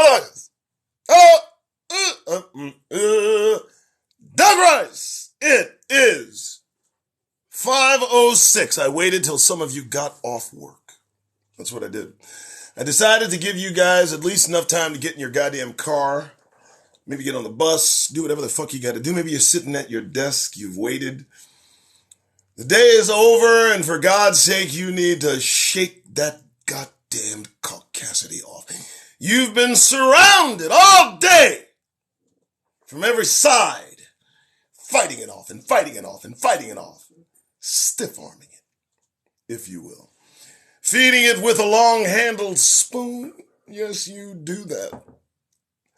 jambalayas. Oh, Doug Rice. It is 5:06. I waited till some of you got off work. That's what I did. I decided to give you guys at least enough time to get in your goddamn car. Maybe get on the bus, do whatever the fuck you got to do. Maybe you're sitting at your desk, you've waited. The day is over, and for God's sake, you need to shake that goddamn caucasity off. You've been surrounded all day from every side, fighting it off and fighting it off and fighting it off, stiff-arming it, if you will. Feeding it with a long-handled spoon. Yes, you do that.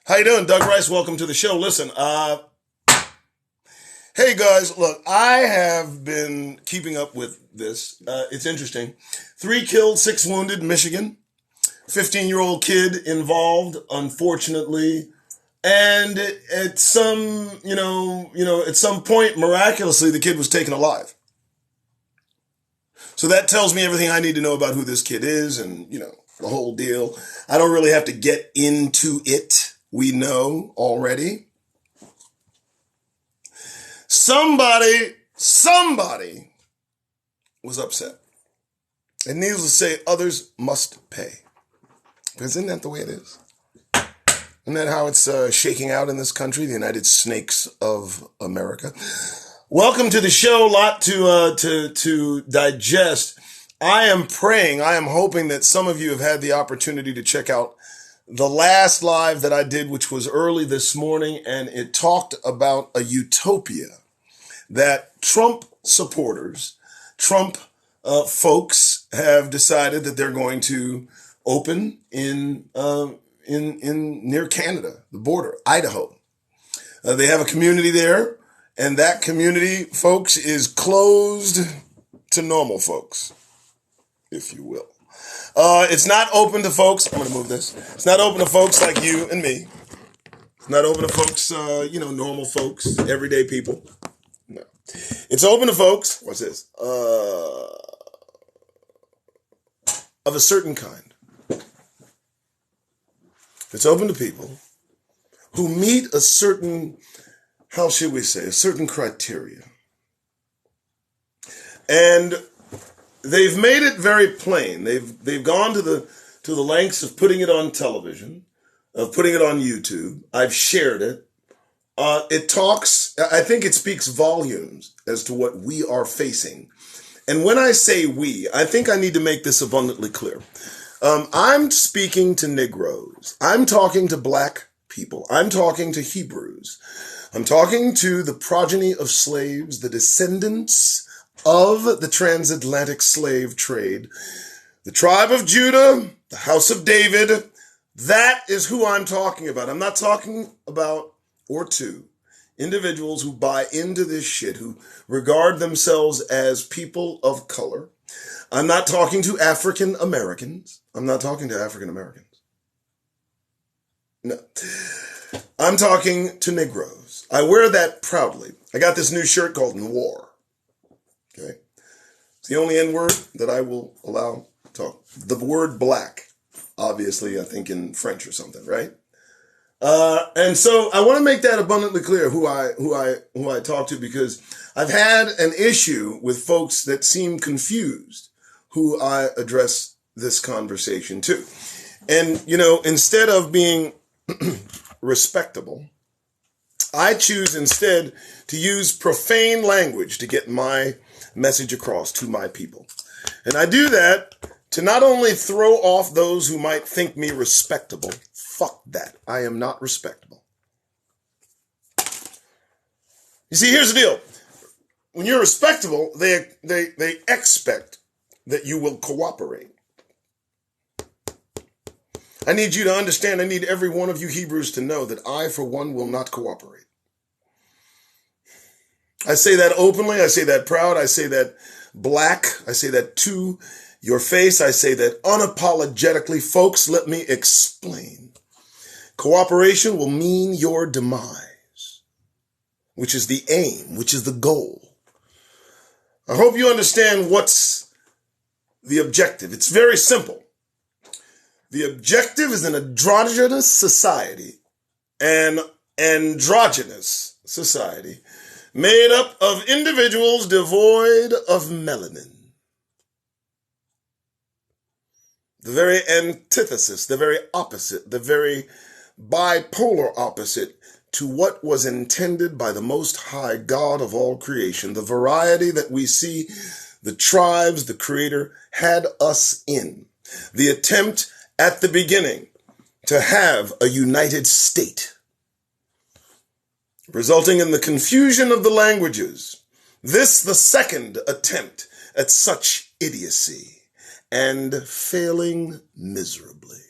How you doing? Doug Rice, welcome to the show. Listen, hey guys, look, I have been keeping up with this. It's interesting. 3 killed, 6 wounded, Michigan. 15-year-old kid involved, unfortunately. And at some, at some point, miraculously, the kid was taken alive. So that tells me everything I need to know about who this kid is and, the whole deal. I don't really have to get into it. We know already. Somebody was upset. And needless to say, others must pay. Because isn't that the way it is? Isn't that how it's shaking out in this country, the United Snakes of America? Welcome to the show. A lot to digest. I am praying, I am hoping that some of you have had the opportunity to check out the last live that I did, which was early this morning, and it talked about a utopia that Trump supporters, Trump folks have decided that they're going to open in near Canada, the border, Idaho. They have a community there, and that community, folks, is closed to normal folks, if you will. It's not open to folks. I'm going to move this. It's not open to folks like you and me. It's not open to folks, normal folks, everyday people. No. It's open to folks, what's this? Of a certain kind. It's open to people who meet a certain, how should we say, a certain criteria. And they've made it very plain. They've gone to the lengths of putting it on television, of putting it on YouTube. I've shared it. It talks, I think it speaks volumes as to what we are facing. And when I say we, I think I need to make this abundantly clear. I'm speaking to Negroes. I'm talking to black people. I'm talking to Hebrews. I'm talking to the progeny of slaves, the descendants of the transatlantic slave trade, the tribe of Judah, the house of David. That is who I'm talking about. I'm not talking about individuals who buy into this shit, who regard themselves as people of color. I'm not talking to African Americans. I'm not talking to African Americans. No. I'm talking to Negroes. I wear that proudly. I got this new shirt called Noir. Okay. It's the only N-word that I will allow to talk. The word black, obviously, I think in French or something, right? And so I want to make that abundantly clear who I talk to, because I've had an issue with folks that seem confused who I address this conversation to. And, instead of being respectable, I choose instead to use profane language to get my message across to my people. And I do that to not only throw off those who might think me respectable. Fuck that. I am not respectable. You see, here's the deal. When you're respectable, they expect that you will cooperate. I need you to understand, I need every one of you Hebrews to know that I, for one, will not cooperate. I say that openly, I say that proud, I say that black, I say that to your face, I say that unapologetically. Folks, let me explain. Cooperation will mean your demise, which is the aim, which is the goal. I hope you understand what's the objective. It's very simple. The objective is an androgynous society, an androgynous society made up of individuals devoid of melanin. The very antithesis, the very opposite, the very bipolar opposite to what was intended by the Most High God of all creation. The variety that we see the tribes the Creator had us in. The attempt at the beginning to have a united state, resulting in the confusion of the languages. This, the second attempt at such idiocy, and failing miserably.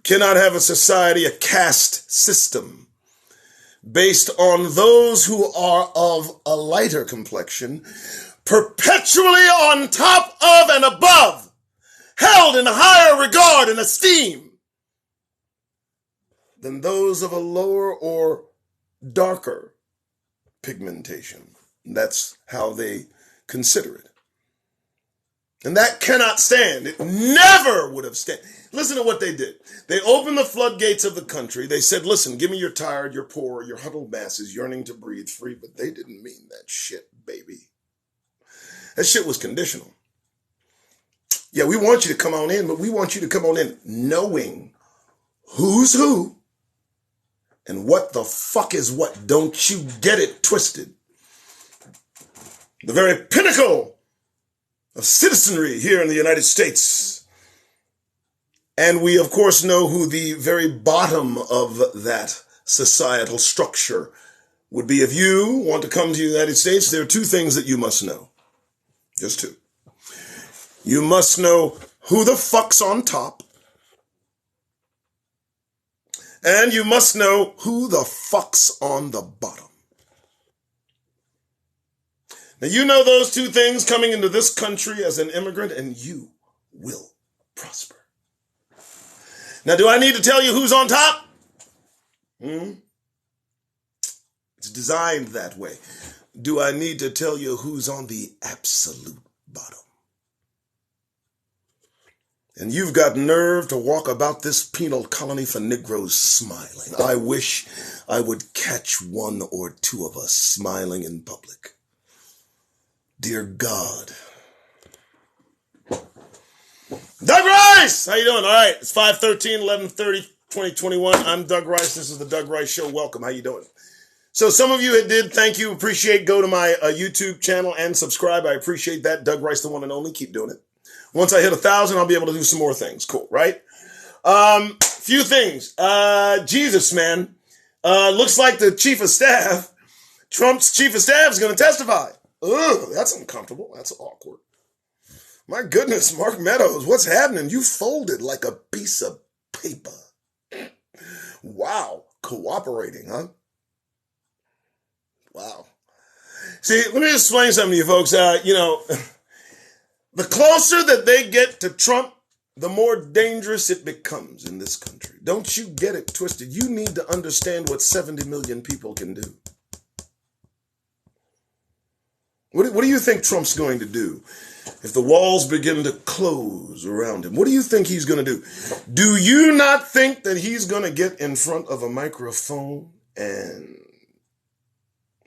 Cannot have a society, a caste system, based on those who are of a lighter complexion, perpetually on top of and above, held in higher regard and esteem than those of a lower or darker pigmentation. That's how they consider it. And that cannot stand. It never would have stand. Listen to what they did. They opened the floodgates of the country. They said, listen, give me your tired, your poor, your huddled masses yearning to breathe free. But they didn't mean that shit, baby. That shit was conditional. Yeah, we want you to come on in, but we want you to come on in knowing who's who and what the fuck is what. Don't you get it twisted. The very pinnacle of citizenry here in the United States. And we, of course, know who the very bottom of that societal structure would be. If you want to come to the United States, there are two things that you must know. Just two. You must know who the fuck's on top. And you must know who the fuck's on the bottom. Now, you know those two things coming into this country as an immigrant, and you will prosper. Now, do I need to tell you who's on top? It's designed that way. Do I need to tell you who's on the absolute bottom? And you've got nerve to walk about this penal colony for Negroes smiling. I wish I would catch one or two of us smiling in public. Dear God. Doug Rice! How you doing? All right, it's 5/13/11/30/2021. I'm Doug Rice. This is the Doug Rice Show. Welcome. How you doing? So some of you did. Thank you. Appreciate. Go to my YouTube channel and subscribe. I appreciate that. Doug Rice, the one and only. Keep doing it. Once I hit 1,000, I'll be able to do some more things. Cool, right? Few things. Jesus, man. Looks like the chief of staff, Trump's chief of staff, is going to testify. Ugh, that's uncomfortable. That's awkward. My goodness, Mark Meadows, what's happening? You folded like a piece of paper. Wow, cooperating, huh? Wow. See, let me explain something to you folks. The closer that they get to Trump, the more dangerous it becomes in this country. Don't you get it twisted. You need to understand what 70 million people can do. What do you think Trump's going to do if the walls begin to close around him? What do you think he's going to do? Do you not think that he's going to get in front of a microphone and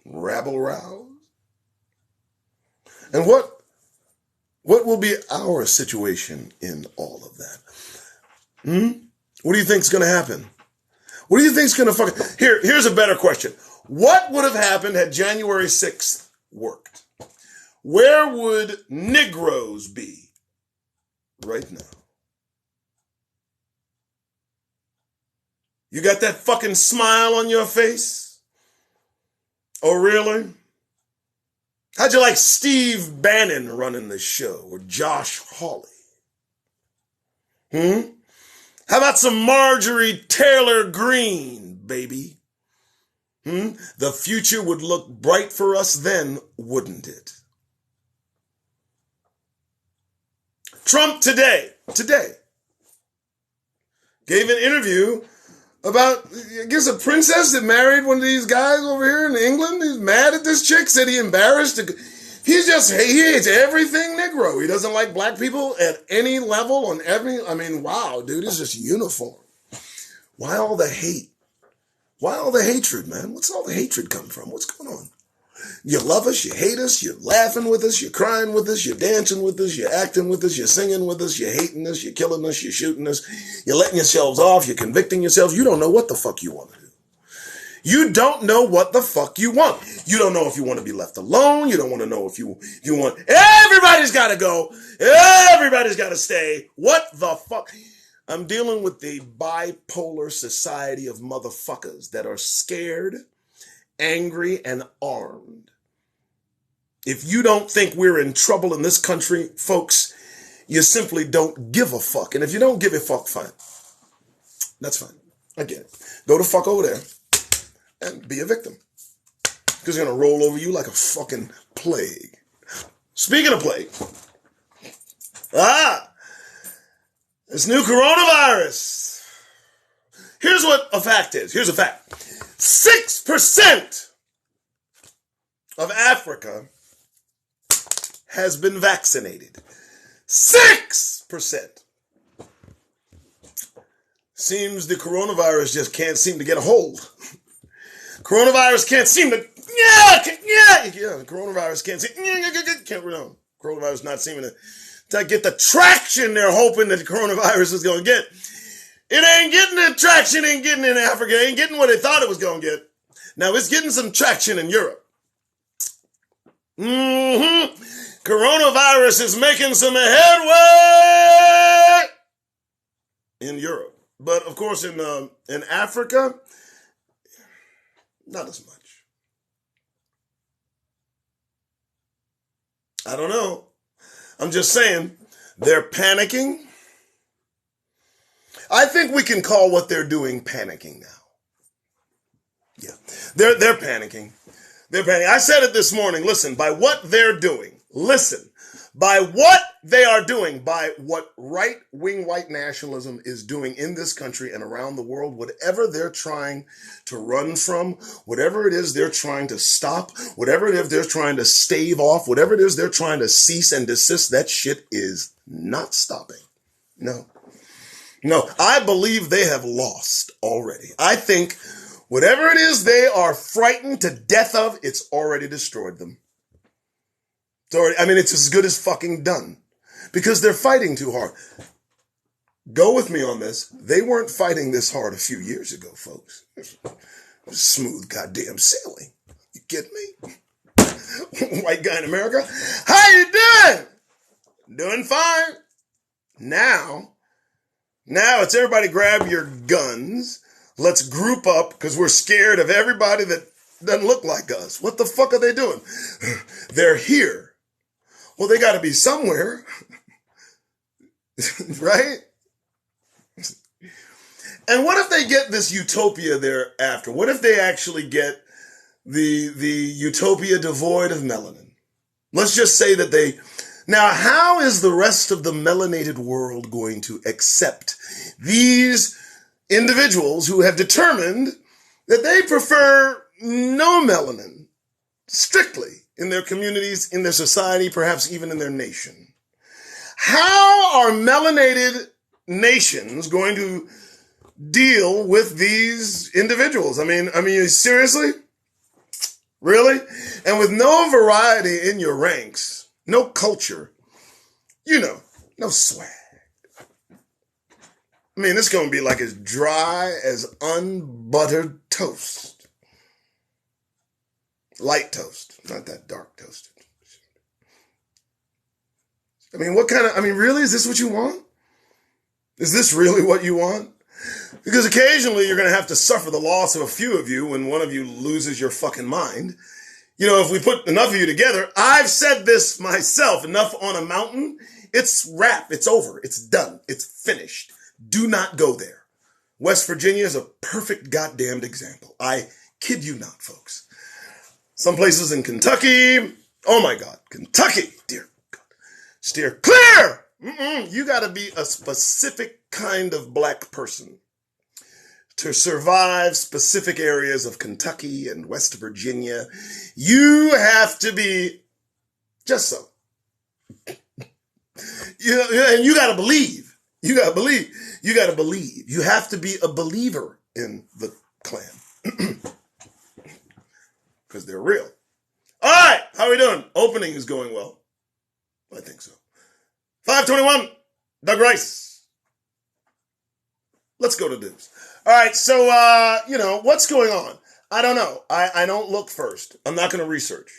rabble-rouse? And what will be our situation in all of that? What do you think's going to happen? What do you think's going to fucking... Here's a better question. What would have happened had January 6th worked? Where would Negroes be right now? You got that fucking smile on your face? Oh, really? How'd you like Steve Bannon running the show, or Josh Hawley? How about some Marjorie Taylor Greene, baby? The future would look bright for us then, wouldn't it? Trump today, gave an interview about, I guess, a princess that married one of these guys over here in England. He's mad at this chick, said he embarrassed He hates everything Negro. He doesn't like black people at any level on every, I mean, wow, dude, it's just uniform. Why all the hate? Why all the hatred, man? What's all the hatred come from? What's going on? You love us, you hate us, you're laughing with us, you're crying with us, you're dancing with us, you're acting with us, you're singing with us, you're hating us, you're killing us, you're shooting us, you're letting yourselves off, you're convicting yourselves. You don't know what the fuck you want to do. You don't know what the fuck you want. You don't know if you want to be left alone. You don't want to know if you want, everybody's got to go. Everybody's got to stay. What the fuck? I'm dealing with the bipolar society of motherfuckers that are scared, angry, and armed. If you don't think we're in trouble in this country, folks, you simply don't give a fuck. And if you don't give a fuck, fine. That's fine. I get it. Go the fuck over there and be a victim. Because they're going to roll over you like a fucking plague. Speaking of plague. This new coronavirus. Here's what a fact is. Here's a fact. 6% of Africa has been vaccinated. 6%. Seems the coronavirus just can't seem to get a hold. Coronavirus can't seem to, coronavirus coronavirus not seeming to get the traction they're hoping that the coronavirus is going to get. It ain't getting the traction, ain't getting in Africa, ain't getting what they thought it was going to get. Now it's getting some traction in Europe. Coronavirus is making some headway in Europe. But of course in Africa, not as much. I don't know. I'm just saying, they're panicking. I think we can call what they're doing panicking now. Yeah, they're panicking. They're panicking. I said it this morning. Listen, by what they're doing, by what they are doing, by what right-wing white nationalism is doing in this country and around the world, whatever they're trying to run from, whatever it is they're trying to stop, whatever it is they're trying to stave off, whatever it is they're trying to cease and desist, that shit is not stopping. No, I believe they have lost already. I think whatever it is they are frightened to death of, it's already destroyed them. It's as good as fucking done. Because they're fighting too hard. Go with me on this. They weren't fighting this hard a few years ago, folks. Smooth goddamn sailing. You kidding me? White guy in America. How you doing? Doing fine. Now it's everybody grab your guns. Let's group up because we're scared of everybody that doesn't look like us. What the fuck are they doing? They're here. Well, they got to be somewhere, right? And what if they get this utopia they're after? What if they actually get the utopia devoid of melanin? Let's just say that they... Now, how is the rest of the melanated world going to accept these individuals who have determined that they prefer no melanin, strictly, in their communities, in their society, perhaps even in their nation? How are melanated nations going to deal with these individuals? I mean, seriously? Really? And with no variety in your ranks, no culture, no swag. It's going to be like as dry as unbuttered toast. Light toast, not that dark toasted. Really? Is this what you want? Is this really what you want? Because occasionally you're going to have to suffer the loss of a few of you when one of you loses your fucking mind. If we put enough of you together, I've said this myself, enough on a mountain, it's wrap, it's over, it's done, it's finished. Do not go there. West Virginia is a perfect goddamned example. I kid you not, folks. Some places in Kentucky, oh my God, Kentucky, dear God, steer clear. You got to be a specific kind of black person to survive specific areas of Kentucky and West Virginia. You have to be Just so. And you got to believe. You got to believe. You got to believe. You have to be a believer in the Klan. Because they're real. All right. How are we doing? Opening is going well. I think so. 521. Doug Rice. Let's go to news. All right. So, what's going on? I don't know. I don't look first. I'm not going to research.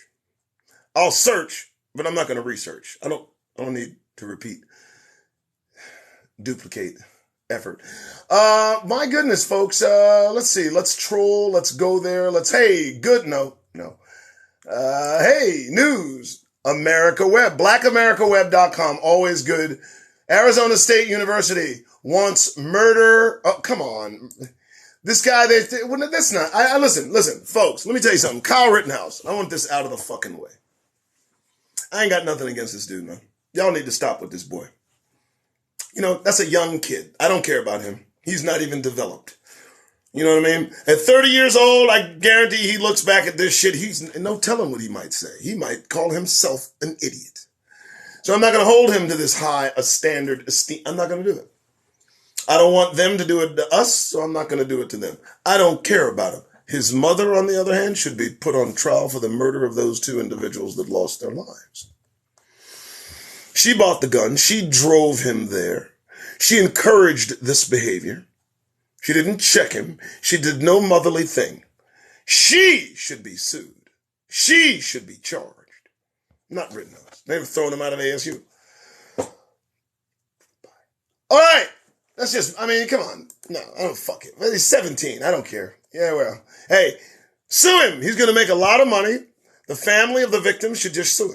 I'll search, but I'm not going to research. I don't need to repeat, duplicate effort. My goodness, folks. Let's see. Let's troll. Let's go there. Hey, good. No. Hey, news. America Web. BlackAmericaWeb.com. Always good. Arizona State University wants murder. Oh, come on. This guy, that's not. Listen, folks, let me tell you something. Kyle Rittenhouse. I want this out of the fucking way. I ain't got nothing against this dude, man. Y'all need to stop with this boy. That's a young kid. I don't care about him. He's not even developed. You know what I mean? At 30 years old, I guarantee he looks back at this shit. He's no telling what he might say. He might call himself an idiot. So I'm not going to hold him to this high a standard esteem. I'm not going to do it. I don't want them to do it to us, so I'm not going to do it to them. I don't care about him. His mother, on the other hand, should be put on trial for the murder of those two individuals that lost their lives. She bought the gun. She drove him there. She encouraged this behavior. She didn't check him. She did no motherly thing. She should be sued. She should be charged. Not Rittenhouse. They've thrown him out of ASU. All right. That's just, come on. No, I don't fuck it. He's 17. I don't care. Yeah, well. Hey, sue him. He's going to make a lot of money. The family of the victim should just sue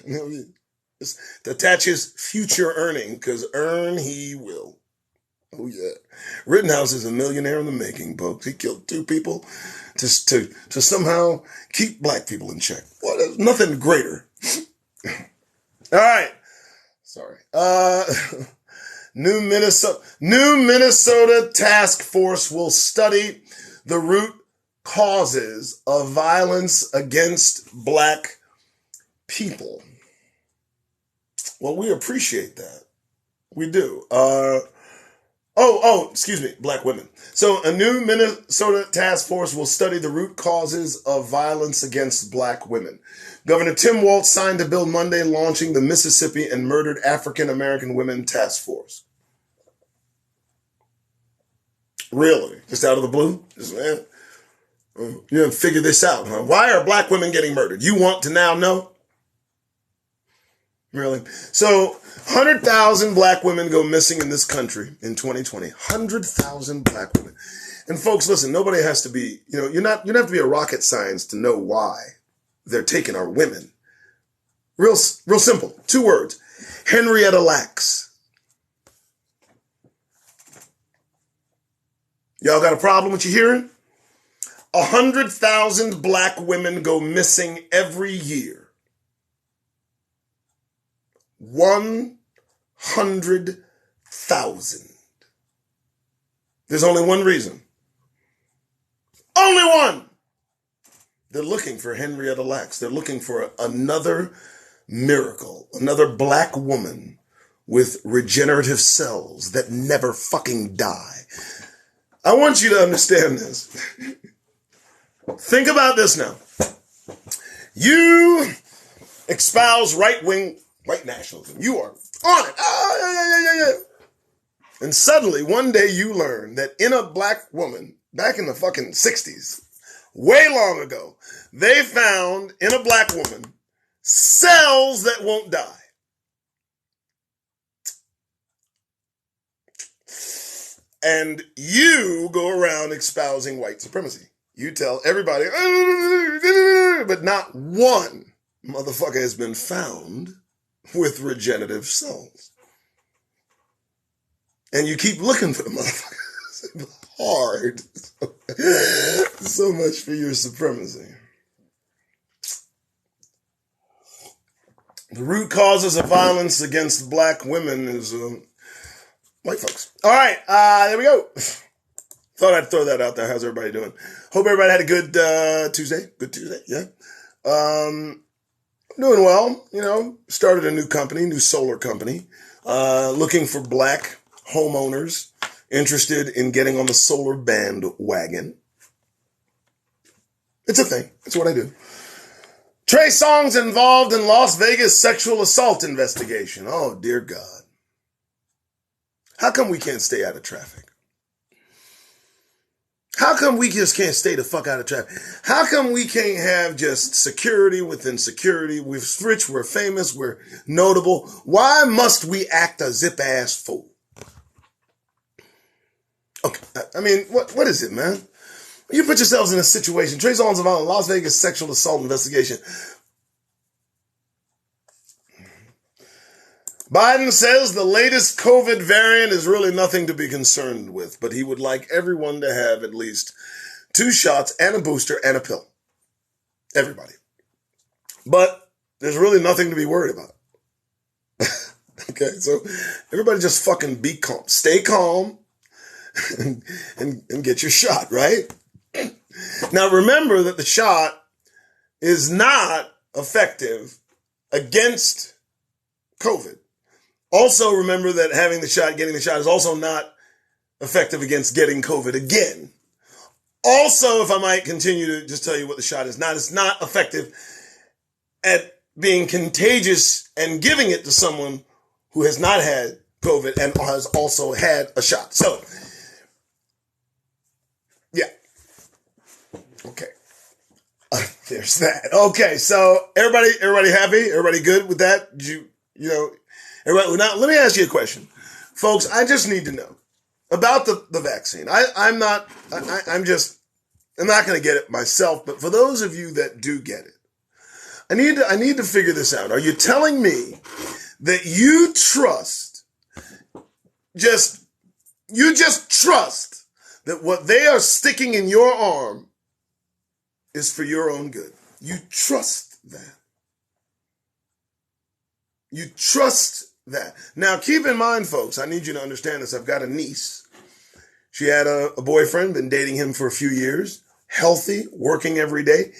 him. Just attach his future earning, because earn he will. Oh, yeah. Rittenhouse is a millionaire in the making, folks. He killed two people to somehow keep black people in check. Well, there's nothing greater. All right. Sorry. New Minnesota task force will study the root causes of violence against black people. Well, we appreciate that. We do. Excuse me, black women. So a new Minnesota task force will study the root causes of violence against black women. Governor Tim Walz signed a bill Monday launching the Mississippi and Murdered African American Women Task Force. Really? Just out of the blue? You didn't figure this out, huh? Why are black women getting murdered? You want to now know? Really? So 100,000 black women go missing in this country in 2020. 100,000 black women. And folks, listen, nobody has to be, you don't have to be a rocket science to know why they're taking our women. Real simple. 2 words. Henrietta Lacks. Y'all got a problem with you hearing? 100,000 black women go missing every year. 100,000. There's only one reason. Only one. They're looking for Henrietta Lacks. They're looking for another miracle, another black woman with regenerative cells that never fucking die. I want you to understand this. Think about this now. You espouse right-wing white nationalism. You are on it. Yeah. And suddenly, one day you learn that in a black woman, back in the fucking 60s, way long ago, they found in a black woman cells that won't die. And you go around espousing white supremacy. You tell everybody, but not one motherfucker has been found with regenerative cells. And you keep looking for the motherfuckers. Hard. So much for your supremacy. The root causes of violence against black women is white folks. All right, there we go. Thought I'd throw that out there. How's everybody doing? Hope everybody had a good Tuesday. Good Tuesday, yeah. Doing well. Started a new company, new solar company, looking for black homeowners interested in getting on the solar bandwagon. It's a thing. It's what I do. Trey Songz involved in Las Vegas sexual assault investigation. Oh, dear God. How come we can't stay out of traffic? How come we just can't stay the fuck out of traffic? How come we can't have just security within security? We're rich, we're famous, we're notable. Why must we act a zip-ass fool? Okay, I mean, what is it, man? You put yourselves in a situation. Trey Songz involved in Las Vegas sexual assault investigation. Biden says the latest COVID variant is really nothing to be concerned with, but he would like everyone to have at least 2 shots and a booster and a pill. Everybody. But there's really nothing to be worried about. Okay, so everybody just fucking be calm. Stay calm and get your shot, right? Now remember that the shot is not effective against COVID. Also remember that getting the shot is also not effective against getting COVID again. Also, if I might continue to just tell you what the shot is not, it's not effective at being contagious and giving it to someone who has not had COVID and has also had a shot. So, yeah. Okay. There's that. Okay, so everybody happy? Everybody good with that? Everybody, now let me ask you a question. Folks, I just need to know about the vaccine. I'm not going to get it myself, but for those of you that do get it, I need to figure this out. Are you telling me that you trust that what they are sticking in your arm is for your own good? You trust that. You trust that. Now, keep in mind, folks, I need you to understand this. I've got a niece. She had a boyfriend, been dating him for a few years, healthy, working every day.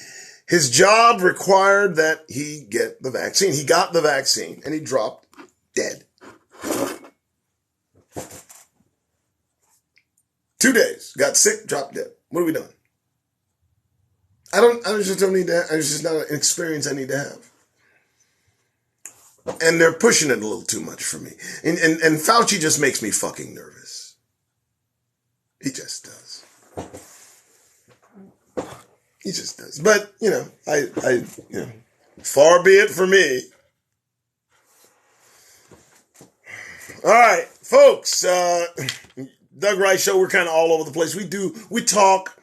His job required that he get the vaccine. He got the vaccine and he dropped dead. 2 days, got sick, dropped dead. What are we doing? I just don't need that. It's just not an experience I need to have. And they're pushing it a little too much for me. And Fauci just makes me fucking nervous. He just does. He just does. But, far be it for me. All right, folks, Doug Rice Show, we're kind of all over the place. We talk.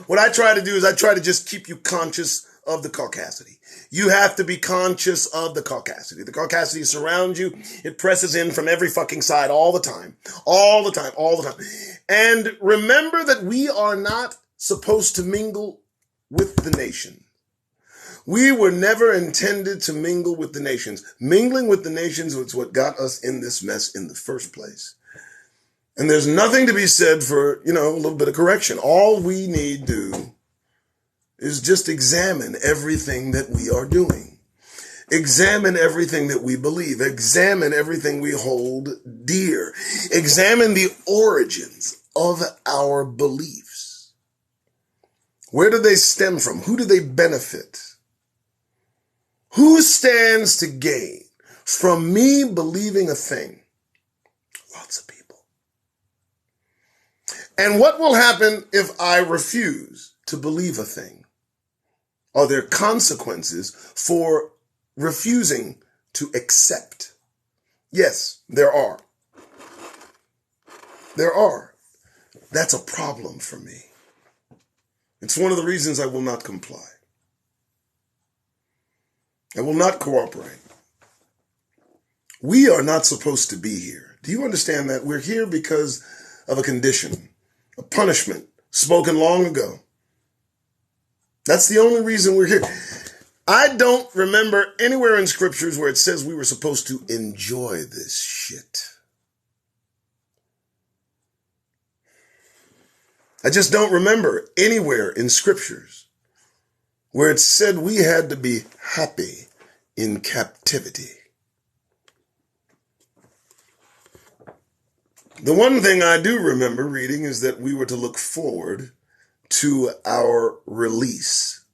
What I try to do is I try to just keep you conscious of the caucasity. You have to be conscious of the caucasity. The caucasity surrounds you. It presses in from every fucking side all the time. All the time. All the time. And remember that we are not supposed to mingle with the nation. We were never intended to mingle with the nations. Mingling with the nations was what got us in this mess in the first place. And there's nothing to be said for, a little bit of correction. All we need to do is just examine everything that we are doing. Examine everything that we believe. Examine everything we hold dear. Examine the origins of our beliefs. Where do they stem from? Who do they benefit? Who stands to gain from me believing a thing? Lots of people. And what will happen if I refuse to believe a thing? Are there consequences for refusing to accept? Yes, there are. There are. That's a problem for me. It's one of the reasons I will not comply. I will not cooperate. We are not supposed to be here. Do you understand that? We're here because of a condition, a punishment spoken long ago. That's the only reason we're here. I don't remember anywhere in scriptures where it says we were supposed to enjoy this shit. I just don't remember anywhere in scriptures where it said we had to be happy in captivity. The one thing I do remember reading is that we were to look forward to our release.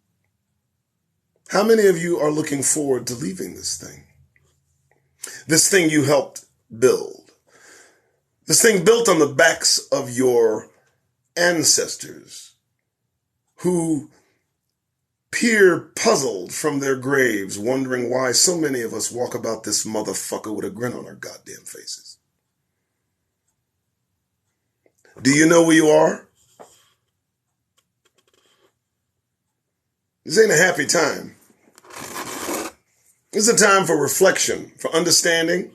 How many of you are looking forward to leaving this thing? This thing you helped build. This thing built on the backs of your ancestors who peer puzzled from their graves, wondering why so many of us walk about this motherfucker with a grin on our goddamn faces. Do you know where you are? This ain't a happy time. This is a time for reflection, for understanding,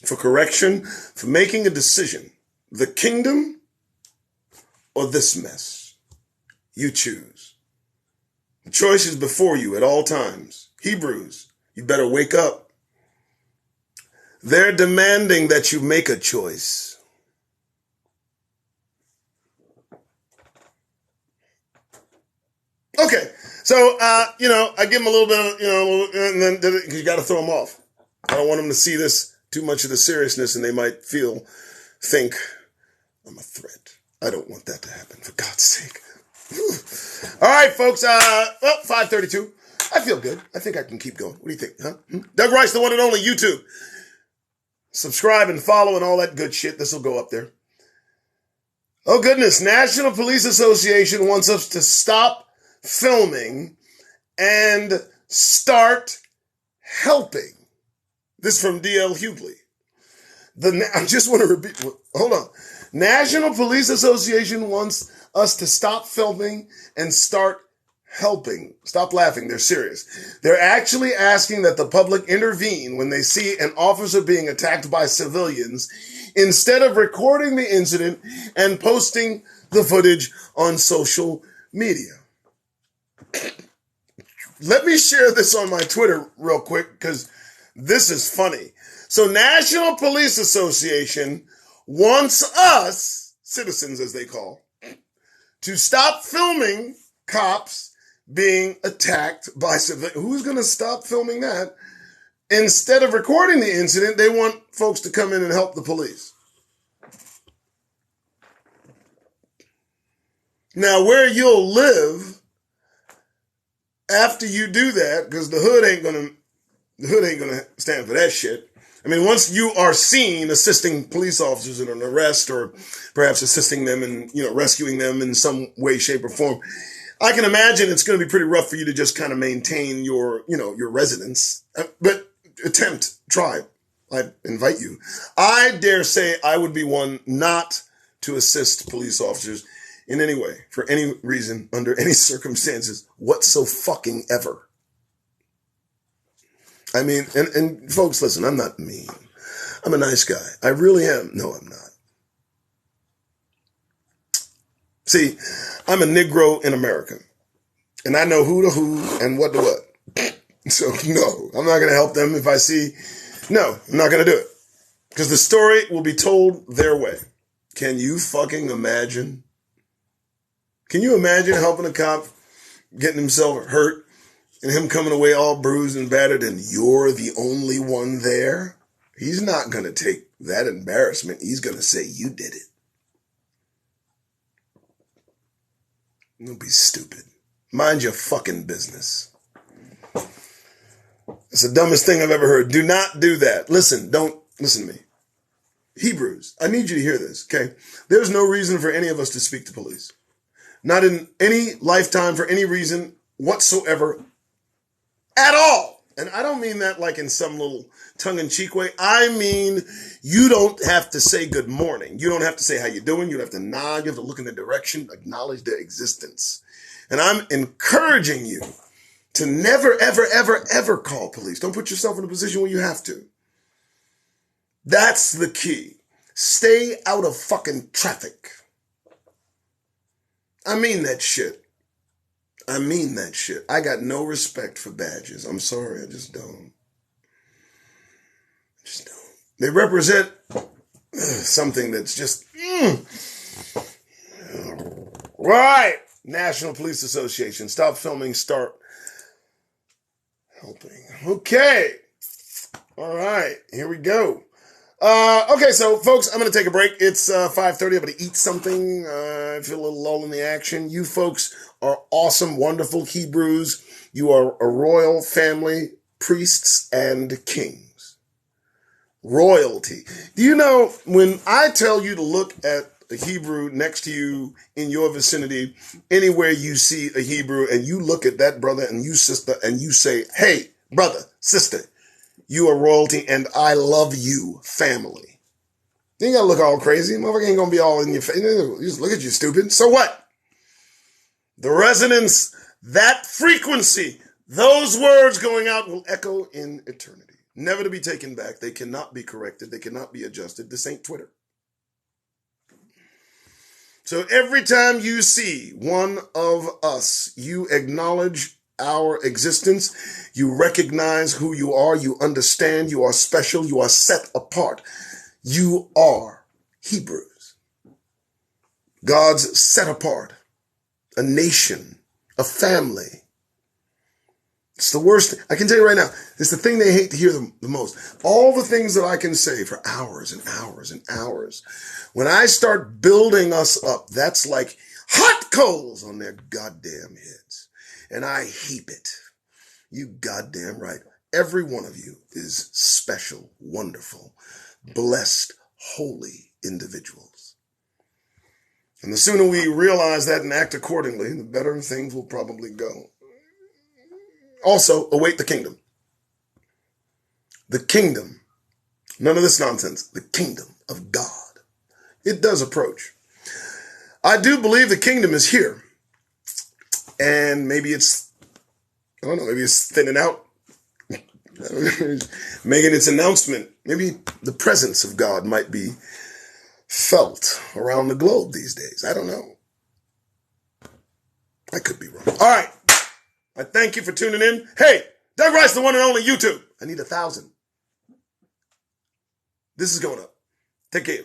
for correction, for making a decision. The kingdom or this mess? You choose. The choice is before you at all times. Hebrews, you better wake up. They're demanding that you make a choice. Okay, so, I give them a little bit of, and then you got to throw them off. I don't want them to see this too much of the seriousness and they might think I'm a threat. I don't want that to happen, for God's sake. All right, folks, 5:32. I feel good. I think I can keep going. What do you think, huh? Doug Rice, the one and only YouTube. Subscribe and follow and all that good shit. This will go up there. Oh, goodness. National Police Association wants us to stop filming and start helping. This from D.L. Hughley. I just want to repeat. Hold on. National Police Association wants us to stop filming and start helping. Stop laughing. They're serious. They're actually asking that the public intervene when they see an officer being attacked by civilians instead of recording the incident and posting the footage on social media. Let me share this on my Twitter real quick because this is funny. So National Police Association wants us, citizens as they call, to stop filming cops being attacked by civilians. Who's going to stop filming that? Instead of recording the incident, they want folks to come in and help the police. Now, where you'll live after you do that, because the hood ain't gonna stand for that shit. I mean, once you are seen assisting police officers in an arrest or perhaps assisting them in, rescuing them in some way, shape, or form, I can imagine it's going to be pretty rough for you to just kind of maintain your residence. But try. I invite you. I dare say I would be one not to assist police officers in any way, for any reason, under any circumstances, whatsoever. I mean, and folks, listen, I'm not mean. I'm a nice guy. I really am. No, I'm not. See, I'm a Negro in America, and I know who to who and what to what. So, no, I'm not going to help them if I see. No, I'm not going to do it. Because the story will be told their way. Can you fucking imagine? Can you imagine helping a cop getting himself hurt and him coming away all bruised and battered and you're the only one there? He's not going to take that embarrassment. He's going to say you did it. Don't be stupid. Mind your fucking business. It's the dumbest thing I've ever heard. Do not do that. Listen to me. Hebrews, I need you to hear this, okay? There's no reason for any of us to speak to police. Not in any lifetime for any reason whatsoever at all. And I don't mean that like in some little tongue-in-cheek way. I mean, you don't have to say good morning. You don't have to say how you doing. You don't have to nod. You have to look in the direction, acknowledge their existence. And I'm encouraging you to never, ever, ever, ever call police. Don't put yourself in a position where you have to. That's the key. Stay out of fucking traffic. I mean that shit. I got no respect for badges. I'm sorry, I just don't. They represent something that's just... Right. National Police Association. Stop filming, start helping. Okay. All right. Here we go. Okay, so folks, I'm going to take a break. It's 5:30. I'm going to eat something. I feel a little lull in the action. You folks are awesome, wonderful Hebrews. You are a royal family, priests and kings. Royalty. Do you know, when I tell you to look at a Hebrew next to you in your vicinity, anywhere you see a Hebrew, and you look at that brother and you sister and you say, hey, brother, sister, you are royalty and I love you, family. You ain't gotta look all crazy. Motherfucker ain't gonna be all in your face. Just look at you, stupid. So what? The resonance, that frequency, those words going out will echo in eternity. Never to be taken back. They cannot be corrected. They cannot be adjusted. This ain't Twitter. So every time you see one of us, you acknowledge our existence, you recognize who you are, you understand you are special, you are set apart. You are Hebrews. God's set apart, a nation, a family. It's the worst thing. I can tell you right now, it's the thing they hate to hear the most. All the things that I can say for hours and hours and hours. When I start building us up, that's like hot coals on their goddamn heads. And I heap it. You goddamn right. Every one of you is special, wonderful, blessed, holy individuals. And the sooner we realize that and act accordingly, the better things will probably go. Also, await the kingdom. The kingdom. None of this nonsense. The kingdom of God. It does approach. I do believe the kingdom is here. And maybe it's, I don't know, maybe it's thinning out. Making its announcement. Maybe the presence of God might be felt around the globe these days. I don't know. I could be wrong. All right. I thank you for tuning in. Hey, Doug Rice, the one and only YouTube. I need 1,000. This is going up. Take care.